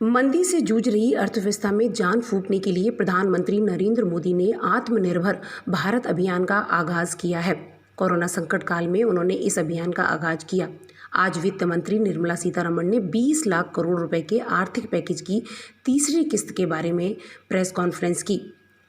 मंदी से जूझ रही अर्थव्यवस्था में जान फूंकने के लिए प्रधानमंत्री नरेंद्र मोदी ने आत्मनिर्भर भारत अभियान का आगाज किया है। कोरोना संकट काल में उन्होंने इस अभियान का आगाज किया। आज वित्त मंत्री निर्मला सीतारमण ने 20 लाख करोड़ रुपए के आर्थिक पैकेज की तीसरी किस्त के बारे में प्रेस कॉन्फ्रेंस की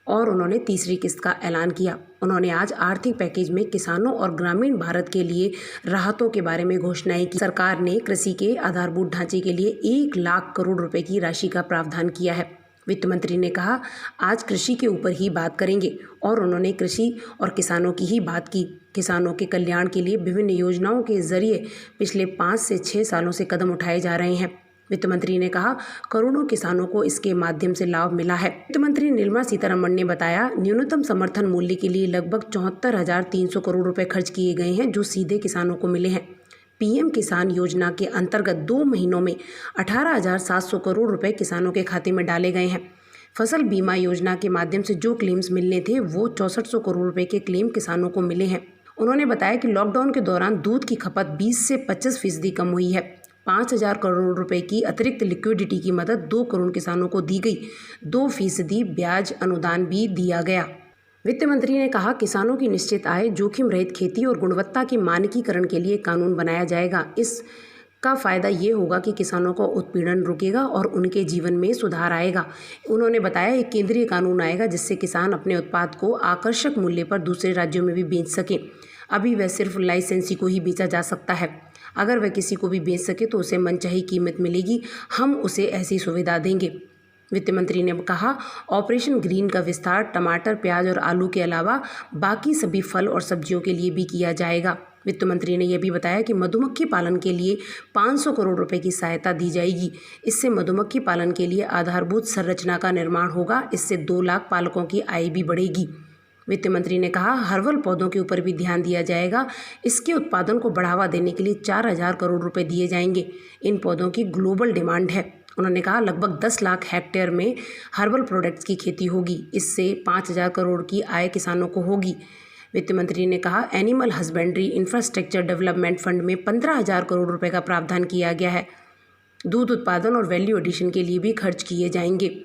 और उन्होंने तीसरी किस्त का ऐलान किया। उन्होंने आज आर्थिक पैकेज में किसानों और ग्रामीण भारत के लिए राहतों के बारे में घोषणाएं की। सरकार ने कृषि के आधारभूत ढांचे के लिए 1 लाख करोड़ रुपए की राशि का प्रावधान किया है। वित्त मंत्री ने कहा, आज कृषि के ऊपर ही बात करेंगे और उन्होंने कृषि और किसानों की ही बात की। किसानों के कल्याण के लिए विभिन्न योजनाओं के जरिए पिछले 5 से 6 सालों से कदम उठाए जा रहे हैं। वित्त मंत्री ने कहा, करोड़ों किसानों को इसके माध्यम से लाभ मिला है। वित्त मंत्री निर्मला सीतारमण ने बताया, न्यूनतम समर्थन मूल्य के लिए लगभग 74,300 करोड़ रुपए खर्च किए गए हैं, जो सीधे किसानों को मिले हैं। पीएम किसान योजना के अंतर्गत 2 महीनों में 18,700 करोड़ रुपए किसानों के खाते में डाले गए हैं। फसल बीमा योजना के माध्यम से जो क्लेम्स मिलने थे, वो 6400 करोड़ रुपए के क्लेम किसानों को मिले हैं। उन्होंने बताया कि लॉकडाउन के दौरान दूध की खपत 20 से 25% कम हुई है। 5,000 करोड़ रुपए की अतिरिक्त लिक्विडिटी की मदद 2 करोड़ किसानों को दी गई। 2% ब्याज अनुदान भी दिया गया। वित्त मंत्री ने कहा, किसानों की निश्चित आय, जोखिम रहित खेती और गुणवत्ता के मानकीकरण के लिए कानून बनाया जाएगा। इसका फायदा ये होगा कि किसानों का उत्पीड़न रुकेगा और उनके जीवन में सुधार आएगा। उन्होंने बताया, एक केंद्रीय कानून आएगा जिससे किसान अपने उत्पाद को आकर्षक मूल्य पर दूसरे राज्यों में भी बेच सकें। अभी वह सिर्फ लाइसेंसी को ही बेचा जा सकता है। अगर वह किसी को भी बेच सके तो उसे मनचाही कीमत मिलेगी। हम उसे ऐसी सुविधा देंगे। वित्त मंत्री ने कहा, ऑपरेशन ग्रीन का विस्तार टमाटर, प्याज और आलू के अलावा बाकी सभी फल और सब्जियों के लिए भी किया जाएगा। वित्त मंत्री ने यह भी बताया कि मधुमक्खी पालन के लिए 500 करोड़ रुपए की सहायता दी जाएगी। इससे मधुमक्खी पालन के लिए आधारभूत संरचना का निर्माण होगा। इससे 2 लाख पालकों की आय भी बढ़ेगी। वित्त मंत्री ने कहा, हर्बल पौधों के ऊपर भी ध्यान दिया जाएगा। इसके उत्पादन को बढ़ावा देने के लिए 4,000 करोड़ रुपए दिए जाएंगे। इन पौधों की ग्लोबल डिमांड है। उन्होंने कहा, लगभग 10 लाख हेक्टेयर में हर्बल प्रोडक्ट्स की खेती होगी। इससे 5,000 करोड़ की आय किसानों को होगी। वित्त मंत्री ने कहा, animal husbandry infrastructure development fund में 15,000 करोड़ रुपए का प्रावधान किया गया है। दूध उत्पादन और वैल्यू एडिशन के लिए भी खर्च किए जाएंगे।